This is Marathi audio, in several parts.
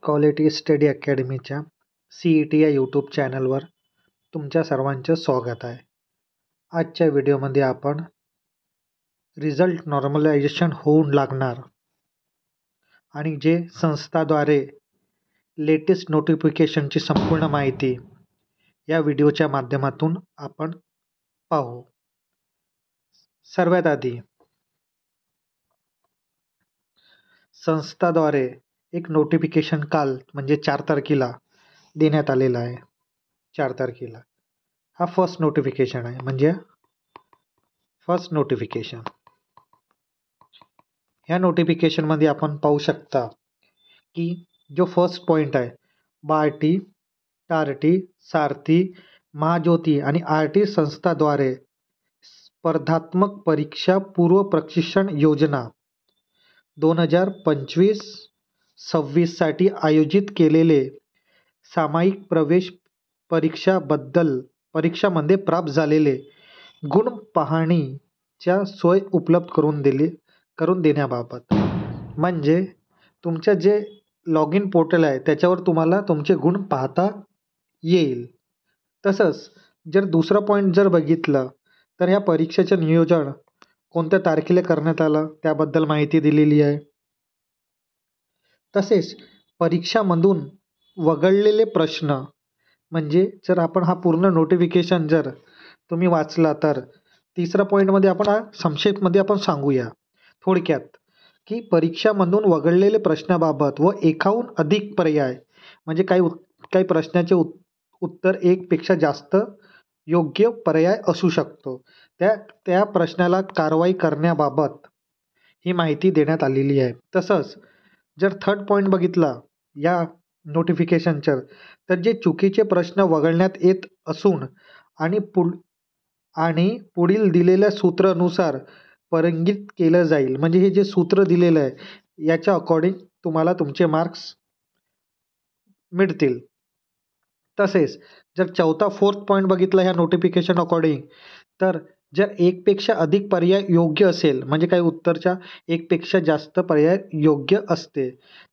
क्वालिटी स्टडी अकॅडमीच्या CET या यूट्यूब चॅनलवर तुमच्या सर्वांचं स्वागत आहे. आजच्या व्हिडिओमध्ये आपण रिझल्ट नॉर्मलायझेशन होऊन लागणार आणि जे संस्थाद्वारे लेटेस्ट नोटिफिकेशनची संपूर्ण माहिती या व्हिडिओच्या माध्यमातून आपण पाहू. सर्वात आधी संस्थाद्वारे एक नोटिफिकेशन काल म्हणजे 4 तारखेला देण्यात आलेला आहे. 4 तारखेला हा फर्स्ट नोटिफिकेशन आहे. म्हणजे फर्स्ट नोटिफिकेशन ह्या नोटिफिकेशनमध्ये आपण पाहू शकता की जो फर्स्ट पॉईंट आहे, बार्टी, टार्टी, सारथी, महाज्योती आणि आरटी संस्थाद्वारे स्पर्धात्मक परीक्षा पूर्व प्रशिक्षण योजना 2025-26 साठी आयोजित केलेले सामायिक प्रवेश परीक्षामध्ये प्राप्त झालेले गुण पाहणीच्या सोय उपलब्ध करून देण्याबाबत. म्हणजे तुमचं जे लॉग इन पोर्टल आहे त्याच्यावर तुम्हाला तुमचे गुण पाहता येईल. तसंच जर दुसरा पॉईंट जर बघितलं तर ह्या परीक्षेचं नियोजन कोणत्या तारखेला करण्यात आलं त्याबद्दल माहिती दिलेली आहे. तसेच परीक्षामधून वगळलेले प्रश्न, म्हणजे जर आपण हा पूर्ण नोटिफिकेशन जर तुम्ही वाचला तर तिसऱ्या पॉईंटमध्ये आपण संक्षेपमध्ये आपण सांगूया थोडक्यात की परीक्षामधून वगळलेले प्रश्नाबाबत व एकाहून अधिक पर्याय, म्हणजे काही प्रश्नाचे उत्तर एकपेक्षा जास्त योग्य पर्याय असू शकतो, त्या प्रश्नाला कारवाई करण्याबाबत ही माहिती देण्यात आलेली आहे. तसंच जर थर्ड पॉईंट बघितला या नोटिफिकेशनचं तर जे चुकीचे प्रश्न वगळण्यात येत असून आणि पुढील दिलेल्या सूत्रानुसार परंगित केलं जाईल. म्हणजे हे जे सूत्र दिलेलं आहे याच्या अकॉर्डिंग तुम्हाला तुमचे मार्क्स मिळतील. तसेच जर फोर्थ पॉईंट बघितला ह्या नोटिफिकेशन अकॉर्डिंग तर जर एकपेक्षा अधिक पर्याय योग्य असेल, म्हणजे काही उत्तरच्या एकपेक्षा जास्त पर्याय योग्य असते,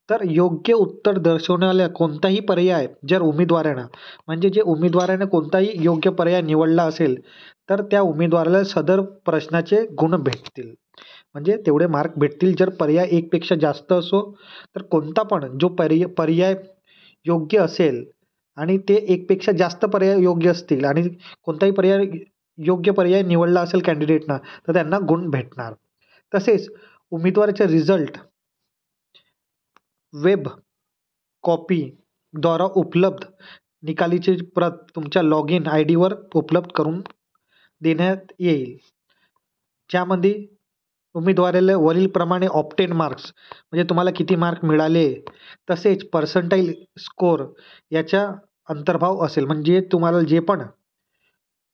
तर योग्य उत्तर दर्शवणाऱ्या कोणताही पर्याय जर उमेदवारानं, म्हणजे जे उमेदवाराने कोणताही योग्य पर्याय निवडला असेल तर त्या उमेदवाराला सदर प्रश्नाचे गुण भेटतील, म्हणजे तेवढे मार्क भेटतील. जर पर्याय एकपेक्षा जास्त असो तर कोणता पण जो पर्याय योग्य असेल आणि ते एकपेक्षा जास्त पर्याय योग्य असतील आणि कोणताही योग्य पर्याय निवडला असेल कॅन्डिडेटनं तर त्यांना गुण भेटणार. तसेच उमेदवाराचे रिझल्ट वेब कॉपीद्वारा उपलब्ध निकालीची प्रत तुमच्या लॉग इन ID वर उपलब्ध करून देण्यात येईल, ज्यामध्ये उमेदवाराला वरीलप्रमाणे ऑप्टेन मार्क्स, म्हणजे तुम्हाला किती मार्क मिळाले, तसेच पर्सेंटाईल स्कोर याचा अंतर्भाव असेल. म्हणजे तुम्हाला जे पण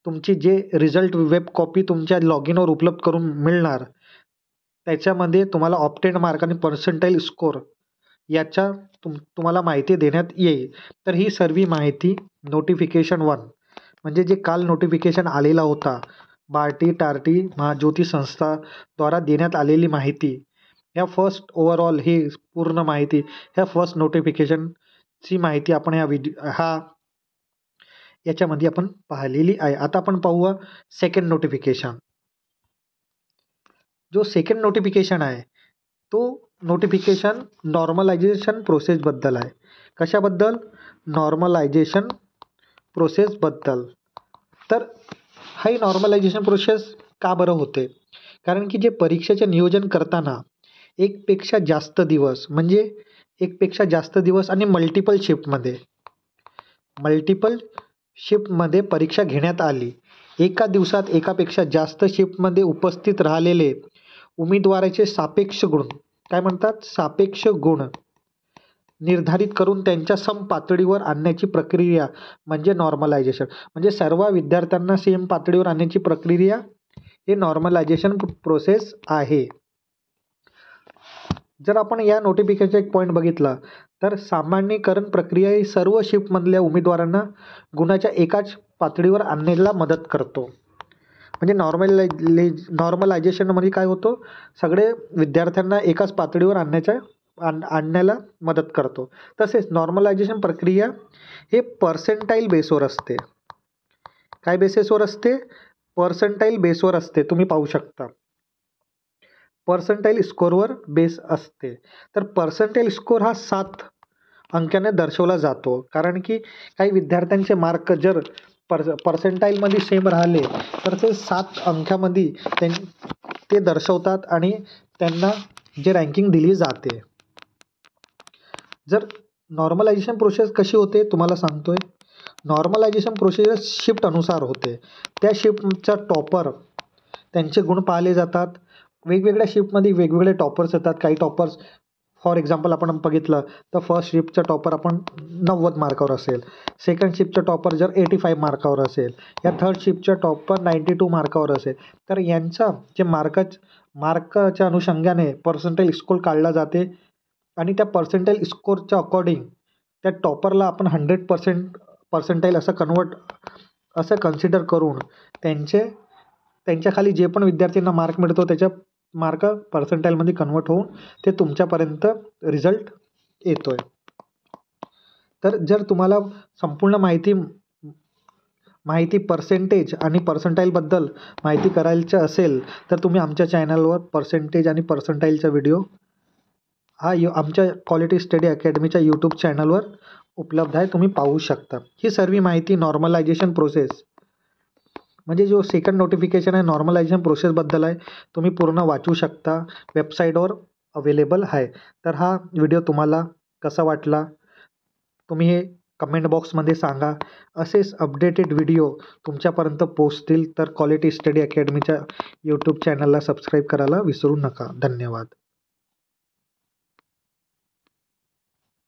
तुमची जे रिझल्ट वेब कॉपी तुमच्या लॉग इनवर उपलब्ध करून मिळणार त्याच्यामध्ये तुम्हाला ऑप्टेन मार्क आणि पर्सेंटाईल स्कोर याच्या तुम्हाला माहिती देण्यात येईल. तर ही सर्व माहिती नोटिफिकेशन 1 म्हणजे जे काल नोटिफिकेशन आलेला होता, बार्टी, टार्टी, महाज्योती संस्थाद्वारा देण्यात आलेली माहिती, ह्या फर्स्ट ओव्हरऑल ही पूर्ण माहिती ह्या फर्स्ट नोटिफिकेशनची माहिती आपण याच्यामध्ये आपण पाहिलेली आहे. आता आपण पाहूया सेकंड नोटिफिकेशन. जो सेकंड नोटिफिकेशन आहे तो नोटिफिकेशन नॉर्मलायझेशन प्रोसेसबद्दल आहे. कशाबद्दल? नॉर्मलायझेशन प्रोसेसबद्दल. तर ही नॉर्मलायझेशन प्रोसेस का बरं होते? कारण की जे परीक्षेचे नियोजन करताना एकपेक्षा जास्त दिवस आणि मल्टिपल शिफ्टमध्ये परीक्षा घेण्यात आली. एका दिवसात एकापेक्षा जास्त शिफ्टमध्ये उपस्थित राहिलेले उमेदवाराचे सापेक्ष गुण, काय म्हणतात? सापेक्ष गुण निर्धारित करून त्यांच्या सम पातळीवर आणण्याची प्रक्रिया म्हणजे नॉर्मलायझेशन. म्हणजे सर्व विद्यार्थ्यांना सेम पातळीवर आणण्याची प्रक्रिया हे नॉर्मलायझेशन प्रोसेस आहे. जर आपण या नोटिफिकेशनचा एक पॉईंट बघितला तर सामान्यीकरण प्रक्रिया ही सर्व शिफ्टमधल्या उमेदवारांना गुणाच्या एकाच पातळीवर आणण्याला मदत करतो. म्हणजे नॉर्मलायझेशनमध्ये काय होतं, सगळे विद्यार्थ्यांना एकाच पातळीवर आणण्याचा आणण्याला मदत करतो. तसेच नॉर्मलायझेशन प्रक्रिया हे पर्सेंटाईल बेसवर असते. काय बेसिसवर असते? पर्सेंटाईल बेसवर असते. तुम्ही पाहू शकता पर्सेंटाईल स्कोअरवर बेस असते. तर पर्सेंटाईल स्कोअर हा 7 अंकाने दर्शवला जातो. कारण की काही विद्यार्थ्यांचे मार्क जर पर्सेंटाईलमध्ये सेम राहिले तर ते 7 अंकामध्ये ते दर्शवतात आणि त्यांना जे रँकिंग दिली जाते. जर नॉर्मलायझेशन प्रोसेस कशी होते तुम्हाला सांगतोय. नॉर्मलायझेशन प्रोसेस शिफ्ट अनुसार होते. त्या शिफ्टचा टॉपर त्यांचे गुण पाहिले जातात. वेगवेगळ्या शिफ्टमध्ये वेगवेगळे टॉपर्स येतात. काही टॉपर्स फॉर एक्झाम्पल आपण बघितलं तर फर्स्ट शिफ्टचा टॉपर आपण 90 मार्कावर असेल. सेकंड शिफ्टचा टॉपर जर 85 मार्कावर असेल. या थर्ड शिफ्टचा टॉपर 92 मार्कावर असेल. तर यांचा जे मार्काच्या अनुषंगाने पर्सेंटाईल स्कोअर काढला जाते आणि त्या पर्सेंटाईल स्कोअरच्या अकॉर्डिंग त्या टॉपरला आपण 100% पर्सेंटाईल असं कन्सिडर करून त्यांच्या खाली जे पण विद्यार्थ्यांना मार्क मिळतो त्याच्या मार्क पर्सेंटाईलमध्ये कन्वर्ट होऊन ते तुमच्यापर्यंत रिझल्ट येतोय. तर जर तुम्हाला संपूर्ण माहिती पर्सेंटेज आणि पर्सेंटाईलबद्दल माहिती करायची असेल तर तुम्ही आमच्या चॅनलवर पर्सेंटेज आणि पर्सेंटाईलचा व्हिडिओ हा आमच्या क्वालिटी स्टडी अकॅडमीच्या यूट्यूब चॅनलवर उपलब्ध आहे. तुम्ही पाहू शकता. ही सर्व माहिती नॉर्मलायझेशन प्रोसेस म्हणजे जो सेकंड नोटिफिकेशन आहे नॉर्मलायझेशन प्रोसेसबद्दल आहे. तुम्ही पूर्ण वाचू शकता. वेबसाईटवर अवेलेबल आहे. तर हा व्हिडिओ तुम्हाला कसा वाटला तुम्ही हे कमेंट बॉक्समध्ये सांगा. असेच अपडेटेड व्हिडिओ तुमच्यापर्यंत पोहोचतील तर क्वालिटी स्टडी अकॅडमीच्या यूट्यूब चॅनलला सबस्क्राईब करायला विसरू नका. धन्यवाद.